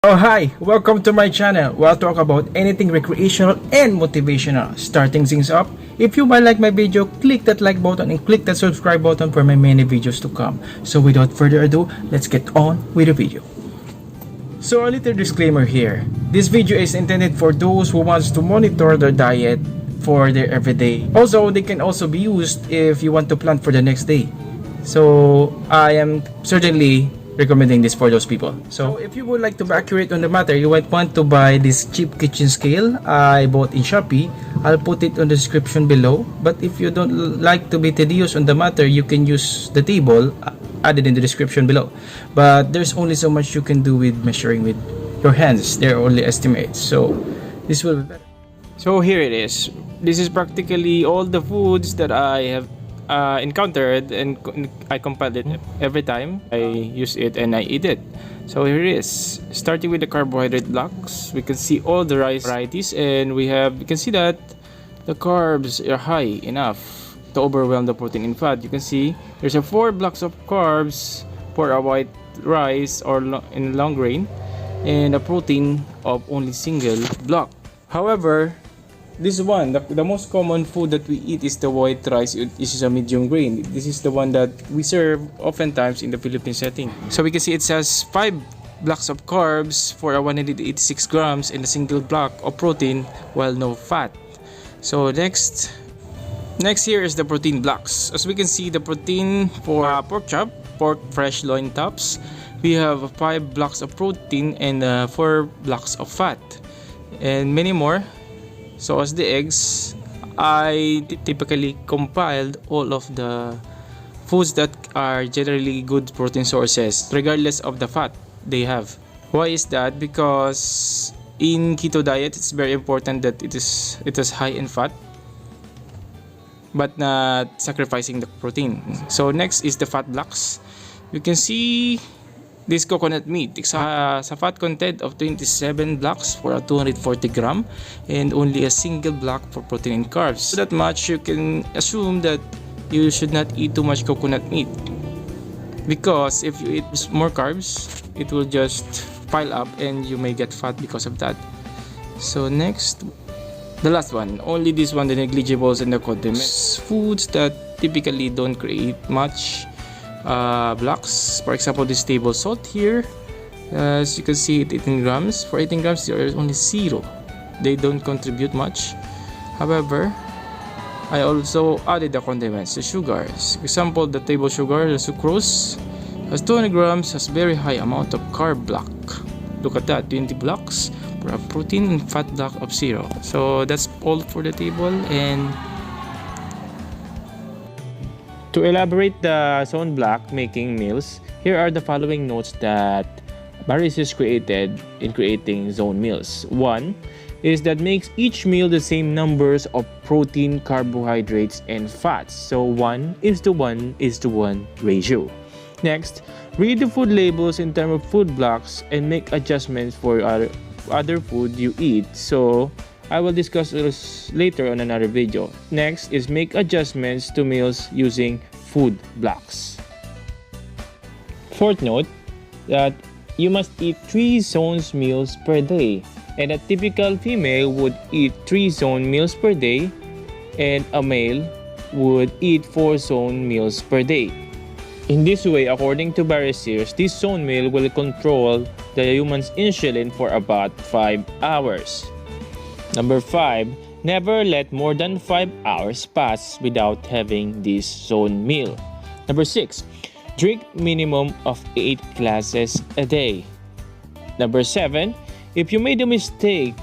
Oh hi, welcome to my channel where I'll talk about anything recreational and motivational. Starting things up, if you might like my video, click that like button and click that subscribe button for my many videos to come. So without further ado, let's get on with the video. So a little disclaimer here. This video is intended for those who wants to monitor their diet for their everyday. Also, they can also be used if you want to plan for the next day. So I am certainly recommending this for those people. So if you would like to be accurate on the matter, you might want to buy this cheap kitchen scale I bought in Shopee. I'll put it on the description below. But if you don't like to be tedious on the matter, you can use the table added in the description below. But there's only so much you can do with measuring with your hands. They're only estimates, so this will be better. So here it is. This is practically all the foods that I have encountered, and I compiled it every time I use it and I eat it. So here it is. Starting with the carbohydrate blocks, we can see all the rice varieties, and we can see that the carbs are high enough to overwhelm the protein and fat. You can see there's a 4 blocks of carbs for a white rice or in long grain, and a protein of only single block. However, this one, the most common food that we eat is the white rice. This is a medium grain. This is the one that we serve oftentimes in the Philippine setting. So we can see it says 5 blocks of carbs for a 186 grams and a single block of protein while no fat. So next here is the protein blocks. As we can see, the protein for pork chop, pork fresh loin tops, we have 5 blocks of protein and 4 blocks of fat, and many more. So as the eggs, I typically compiled all of the foods that are generally good protein sources regardless of the fat they have. Why is that? Because in keto diet, it's very important that it is high in fat but not sacrificing the protein. So next is the fat blocks. You can see this coconut meat. It's a fat content of 27 blocks for a 240 gram and only a single block for protein and carbs. So that much, you can assume that you should not eat too much coconut meat, because if you eat more carbs, it will just pile up and you may get fat because of that. So next, the last one, only this one, the negligibles and the condiments. Foods that typically don't create much blocks. For example, this table salt here, as you can see, 18 grams. For 18 grams, there is only 0. They don't contribute much. However, I also added the condiments, the sugars. For example, the table sugar, the sucrose, has 200 grams, has very high amount of carb block. Look at that, 20 blocks for a protein and fat block of 0. So that's all for the table. And to elaborate the zone block making meals, here are the following notes that Baristas created in creating zone meals. One is that makes each meal the same numbers of protein, carbohydrates, and fats. So 1:1:1 ratio. Next, read the food labels in terms of food blocks and make adjustments for other food you eat. So I will discuss this later on another video. Next is make adjustments to meals using food blocks. Fourth note, that you must eat 3 zones meals per day, and a typical female would eat 3 zone meals per day, and a male would eat 4 zone meals per day. In this way, according to Baristas, this zone meal will control the human's insulin for about 5 hours. Number 5, never let more than 5 hours pass without having this zone meal. Number 6, drink minimum of 8 glasses a day. Number 7, if you made a mistake,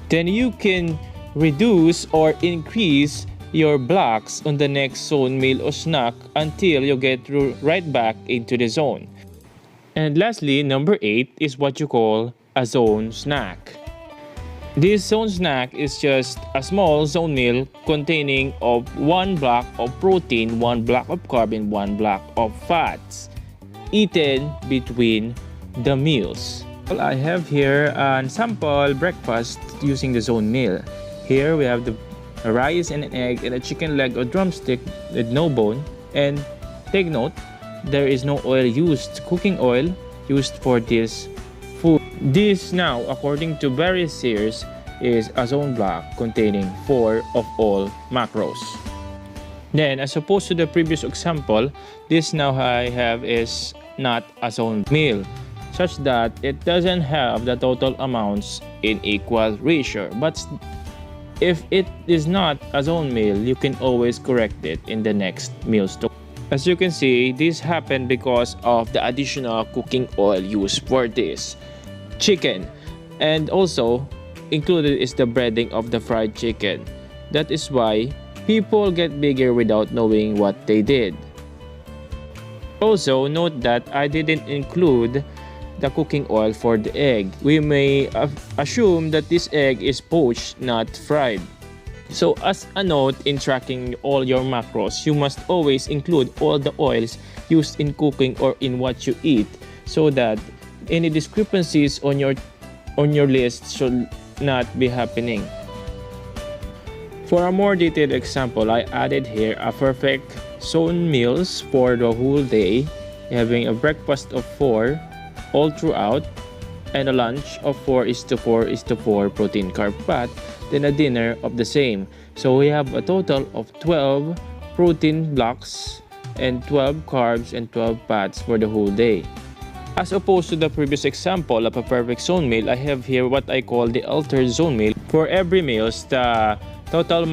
then you can reduce or increase your blocks on the next zone meal or snack until you get right back into the zone. And lastly, number 8 is what you call a zone snack. This zone snack is just a small zone meal containing of 1 block of protein, 1 block of carb, and 1 block of fats, eaten between the meals. Well, I have here a sample breakfast using the zone meal. Here we have the rice and an egg and a chicken leg or drumstick with no bone. And take note, there is no oil used, cooking oil used for this food. This now, according to Barry Sears, is a zone block containing 4 of all macros. Then, as opposed to the previous example, this now I have is not a zone meal, such that it doesn't have the total amounts in equal ratio. But if it is not a zone meal, you can always correct it in the next meals to. As you can see, this happened because of the additional cooking oil used for this chicken, and also included is the breading of the fried chicken. That is why people get bigger without knowing what they did. Also, note that I didn't include the cooking oil for the egg. We may assume that this egg is poached, not fried. So as a note in tracking all your macros, you must always include all the oils used in cooking or in what you eat, so that any discrepancies on your list should not be happening. For a more detailed example, I added here a perfect zone meals for the whole day, having a breakfast of 4 all throughout, and a lunch of 4:4:4 protein carb fat, then a dinner of the same. So we have a total of 12 protein blocks and 12 carbs and 12 fats for the whole day. As opposed to the previous example of a perfect zone meal, I have here what I call the altered zone meal. For every meals, the total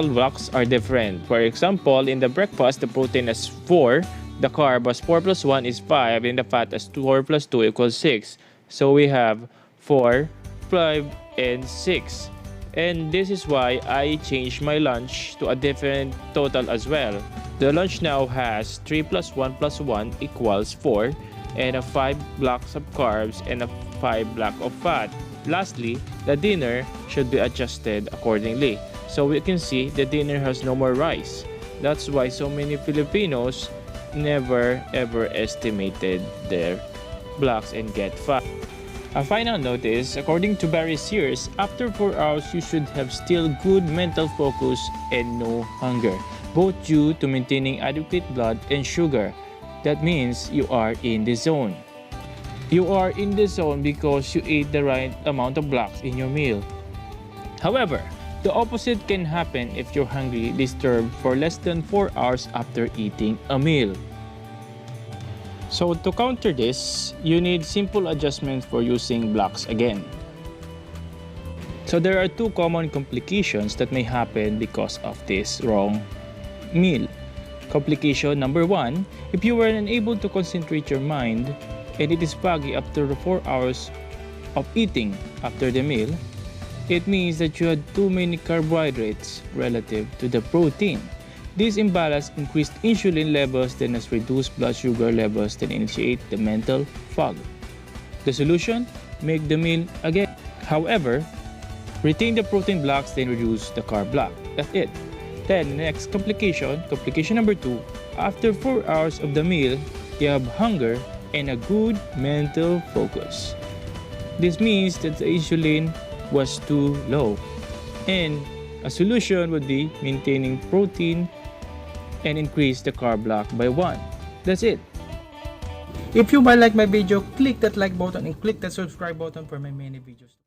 blocks are different. For example, in the breakfast, the protein is 4, the carb was 4 plus 1 is 5, and the fat is 4 plus 2 equals 6. So we have 4, 5, and 6. And this is why I changed my lunch to a different total as well. The lunch now has 3 plus 1 plus 1 equals 4, and a 5 blocks of carbs and a 5 block of fat. Lastly, the dinner should be adjusted accordingly. So we can see the dinner has no more rice. That's why so many Filipinos never ever estimated their blocks and get fat. A final note is, according to Barry Sears, after 4 hours you should have still good mental focus and no hunger, both due to maintaining adequate blood and sugar. That means you are in the zone. You are in the zone because you ate the right amount of blocks in your meal. However, the opposite can happen if you're hungry, disturbed for less than 4 hours after eating a meal. So to counter this, you need simple adjustments for using blocks again. So there are 2 common complications that may happen because of this wrong meal. Complication number 1, if you were unable to concentrate your mind and it is foggy after the 4 hours of eating after the meal, it means that you had too many carbohydrates relative to the protein. This imbalance increased insulin levels, then has reduced blood sugar levels, then initiate the mental fog. The solution? Make the meal again. However, retain the protein blocks, then reduce the carb block. That's it. Then next complication number 2, after 4 hours of the meal, you have hunger and a good mental focus. This means that the insulin was too low, and a solution would be maintaining protein and increase the carb block by 1. That's it. If you might like my video, click that like button and click that subscribe button for my many videos.